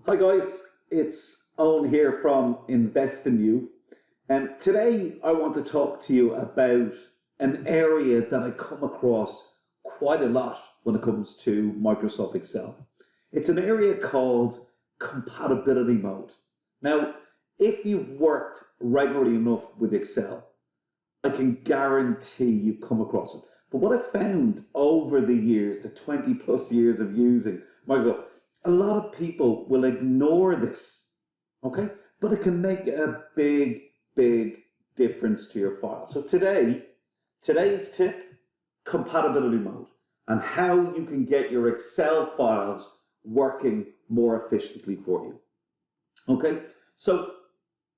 Hi guys, it's Owen here from Invest in You, and today I want to talk to you about an area that I come across quite a lot when it comes to Microsoft Excel. It's an area called Compatibility Mode. Now, if you've worked regularly enough with Excel, I can guarantee you've come across it. But what I've found over the years, the 20 plus years of using Microsoft, a lot of people will ignore this, okay? But it can make a big difference to your file. So today's tip, compatibility mode, and how you can get your Excel files working more efficiently for you, okay? So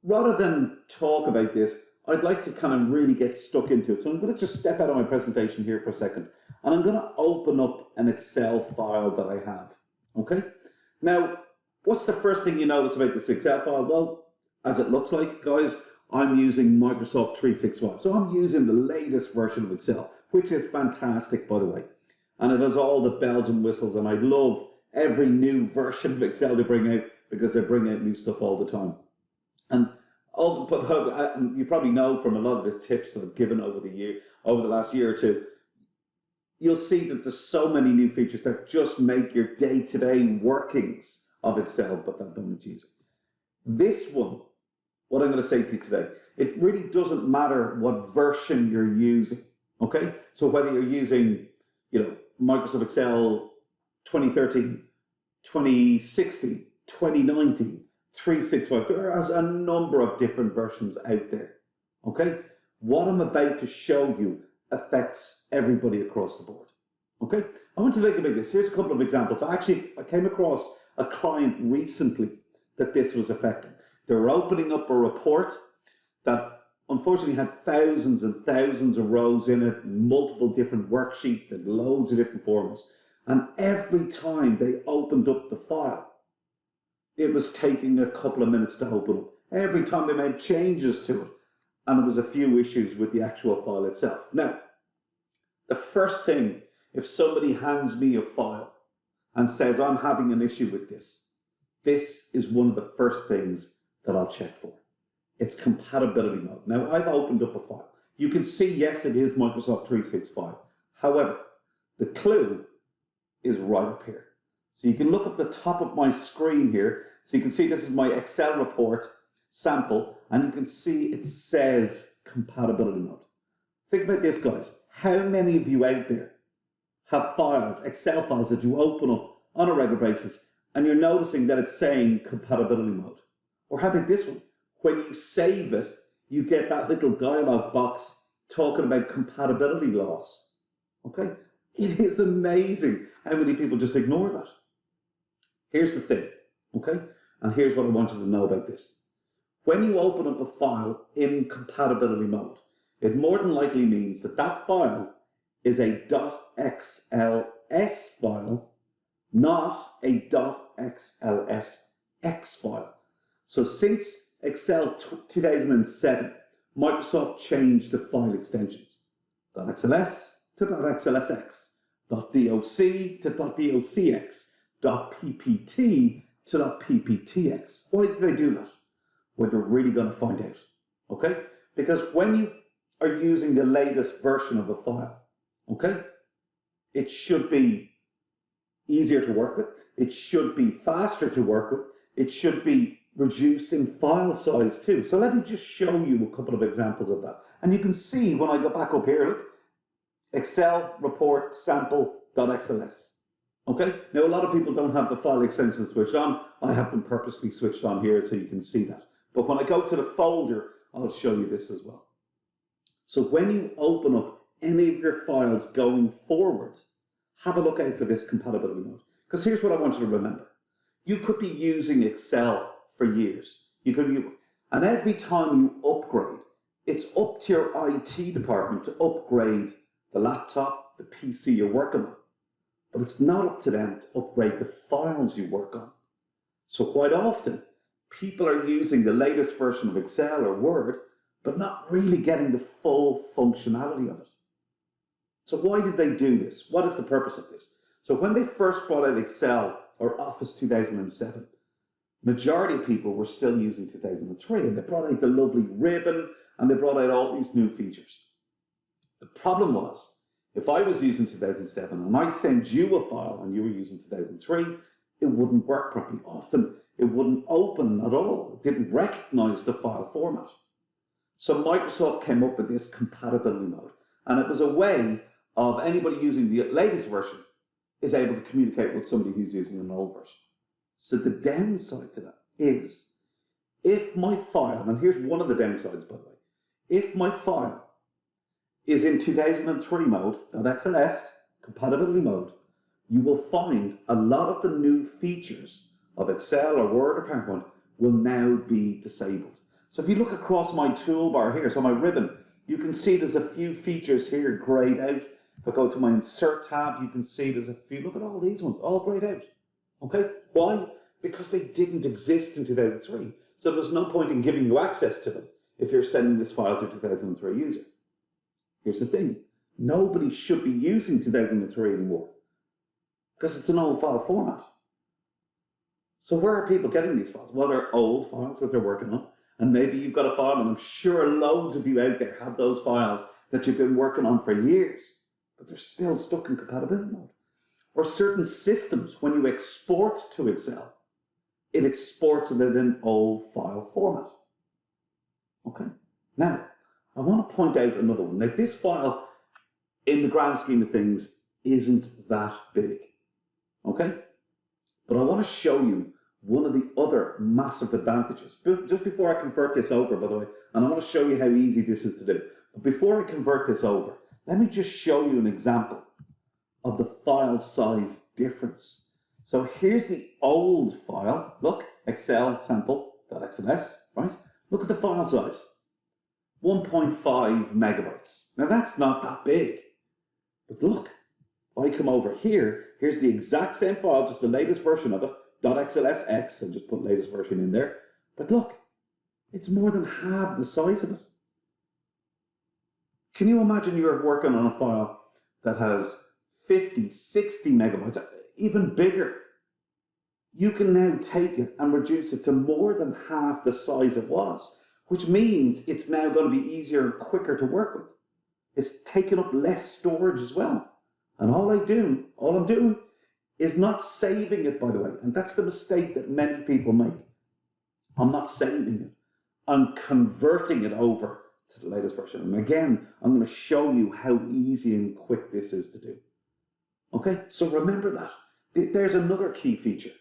rather than talk about this, I'd like to kind of really get stuck into it. So I'm going to just step out of my presentation here for a second, and I'm going to open up an Excel file that I have, okay? Now, what's the first thing you notice about this Excel file? Well, as it looks like, guys, I'm using Microsoft 365. So I'm using the latest version of Excel, which is fantastic, by the way. And it has all the bells and whistles, and I love every new version of Excel they bring out because they bring out new stuff all the time. And you probably know from a lot of the tips that I've given over the last year or two, you'll see that there's so many new features that just make your day-to-day workings of Excel, but that don't use it. This one, what I'm going to say to you today, it really doesn't matter what version you're using, okay? So whether you're using, Microsoft Excel 2013, 2016, 2019, 365, there's a number of different versions out there, okay? What I'm about to show you affects everybody across the board, okay? I want to think about this. Here's a couple of examples. I came across a client recently that this was affecting. They were opening up a report that unfortunately had thousands and thousands of rows in it, multiple different worksheets, and loads of different forms. And every time they opened up the file, it was taking a couple of minutes to open up. Every time they made changes to it, and there was a few issues with the actual file itself. Now, the first thing, if somebody hands me a file and says, I'm having an issue with this is one of the first things that I'll check for. It's compatibility mode. Now, I've opened up a file. You can see, yes, it is Microsoft 365. However, the clue is right up here. So you can look at the top of my screen here. So you can see this is my Excel report sample, and you can see it says compatibility mode. Think about this, guys. How many of you out there have files, Excel files that you open up on a regular basis and you're noticing that it's saying compatibility mode? Or how about this one? When you save it, you get that little dialog box talking about compatibility loss. Okay? It is amazing how many people just ignore that. Here's the thing, okay? And here's what I want you to know about this. When you open up a file in compatibility mode, it more than likely means that that file is a .xls file, not a .xlsx file. So since Excel 2007, Microsoft changed the file extensions. .xls to .xlsx, .doc to .docx, .ppt to .pptx. Why did they do that? Well, you're really going to find out, okay? Because when you are using the latest version of a file, okay, it should be easier to work with, it should be faster to work with, it should be reduced in file size too. So let me just show you a couple of examples of that. And you can see when I go back up here, look, Excel report sample.xls. Okay, now a lot of people don't have the file extension switched on. I have them purposely switched on here so you can see that. But when I go to the folder, I'll show you this as well. So when you open up any of your files going forward, have a look out for this compatibility mode. Because here's what I want you to remember. You could be using Excel for years. And every time you upgrade, it's up to your IT department to upgrade the laptop, the PC you're working on. But it's not up to them to upgrade the files you work on. So quite often, people are using the latest version of Excel or Word, but not really getting the full functionality of it. So why did they do this? What is the purpose of this? So when they first brought out Excel or Office 2007, Majority of people were still using 2003, and they brought out the lovely ribbon, and they brought out all these new features. The problem was, if I was using 2007 and I sent you a file and you were using 2003, it wouldn't work properly. Often it wouldn't open at all. It didn't recognize the file format. So Microsoft came up with this compatibility mode, and it was a way of anybody using the latest version is able to communicate with somebody who's using an old version. So the downside to that is, if my file, and here's one of the downsides by the way, if my file is in 2003 mode, .xls, compatibility mode, you will find a lot of the new features of Excel or Word or PowerPoint will now be disabled. So if you look across my toolbar here, so my ribbon, you can see there's a few features here grayed out. If I go to my Insert tab, you can see there's a few, look at all these ones, all grayed out. Okay, why? Because they didn't exist in 2003. So there's no point in giving you access to them if you're sending this file to a 2003 user. Here's the thing, nobody should be using 2003 anymore because it's an old file format. So where are people getting these files? Well, they're old files that they're working on, and maybe you've got a file, and I'm sure loads of you out there have those files that you've been working on for years, but they're still stuck in compatibility mode. Or certain systems, when you export to Excel, it exports it in an old file format. Okay, now I want to point out another one. Now this file, in the grand scheme of things, isn't that big, okay? But I want to show you one of the other massive advantages. Just before I convert this over, by the way, and I want to show you how easy this is to do. But before I convert this over, let me just show you an example of the file size difference. So here's the old file. Look, Excel sample.xls, right? Look at the file size. 1.5 megabytes. Now that's not that big. But look, if I come over here, here's the exact same file, just the latest version of it, .xlsx, and just put latest version in there. But look, it's more than half the size of it. Can you imagine you're working on a file that has 50, 60 megabytes, even bigger? You can now take it and reduce it to more than half the size it was, which means it's now going to be easier and quicker to work with. It's taking up less storage as well. And all I'm doing is not saving it, by the way. And that's the mistake that many people make. I'm not saving it. I'm converting it over to the latest version. And again, I'm going to show you how easy and quick this is to do. Okay, so remember that. There's another key feature.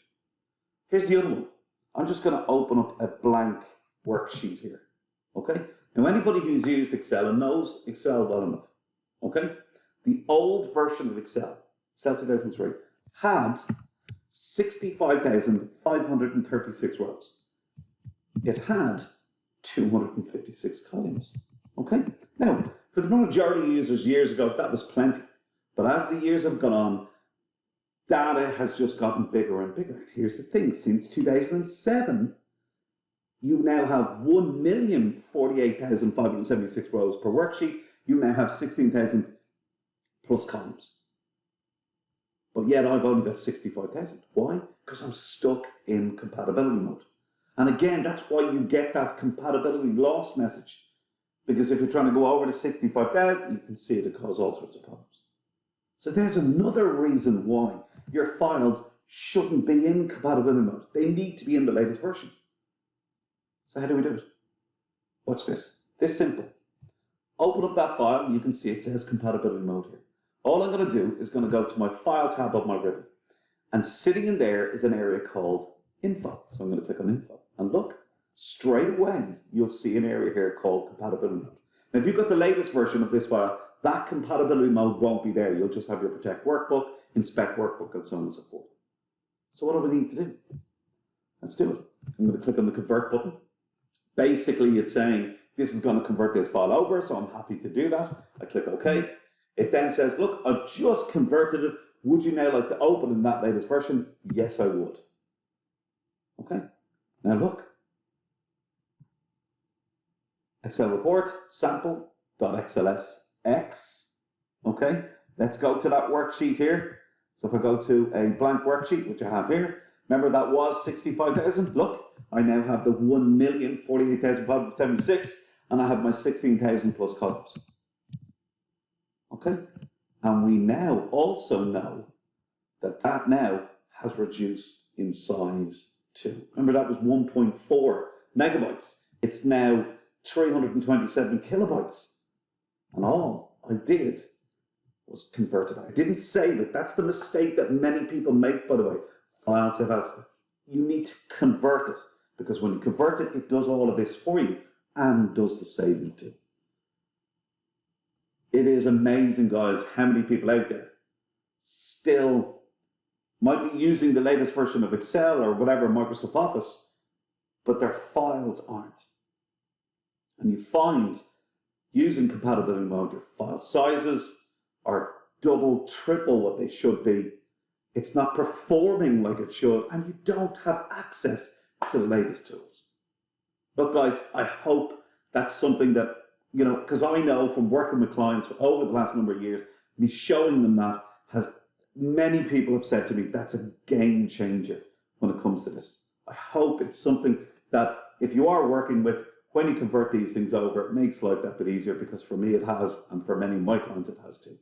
Here's the other one. I'm just going to open up a blank worksheet here. Okay, now anybody who's used Excel and knows Excel well enough, okay, the old version of Excel 2003, had 65,536 rows. It had 256 columns. Okay, now for the majority of users years ago, that was plenty. But as the years have gone on, data has just gotten bigger and bigger. Here's the thing, since 2007, you now have 1,048,576 rows per worksheet. You now have 16,000 plus columns. But yet I've only got 65,000. Why? Because I'm stuck in compatibility mode. And again, that's why you get that compatibility loss message. Because if you're trying to go over to 65,000, you can see it cause all sorts of problems. So there's another reason why your files shouldn't be in compatibility mode. They need to be in the latest version. So how do we do it? Watch this. This simple. Open up that file, you can see it says compatibility mode here. All I'm going to do is going to go to my file tab of my ribbon. And sitting in there is an area called info. So I'm going to click on info. And look, straight away, you'll see an area here called compatibility mode. Now, if you've got the latest version of this file, that compatibility mode won't be there. You'll just have your protect workbook, inspect workbook, and so on and so forth. So what do we need to do? Let's do it. I'm going to click on the convert button. Basically, it's saying this is going to convert this file over, so I'm happy to do that. I click OK. It then says, look, I've just converted it. Would you now like to open in that latest version? Yes, I would. Okay. Now look. Excel report, sample.xlsx. Okay. Let's go to that worksheet here. So if I go to a blank worksheet, which I have here, Remember that was 65,000? Look, I now have the 1,048,576 and I have my 16,000 plus columns. Okay? And we now also know that that now has reduced in size too. Remember that was 1.4 megabytes. It's now 327 kilobytes. And all I did was convert it. I didn't save it. That's the mistake that many people make, by the way. File save as. You need to convert it, because when you convert it, it does all of this for you and does the saving too. It is amazing, guys, how many people out there still might be using the latest version of Excel or whatever, Microsoft Office, but their files aren't. And you find, using compatibility mode, your file sizes are double, triple what they should be. It's not performing like it should, and you don't have access to the latest tools. Look, guys, I hope that's something that, you know, because I know from working with clients for over the last number of years, me showing them that has, many people have said to me, that's a game changer when it comes to this. I hope it's something that if you are working with, when you convert these things over, it makes life that bit easier, because for me it has, and for many of my clients it has too.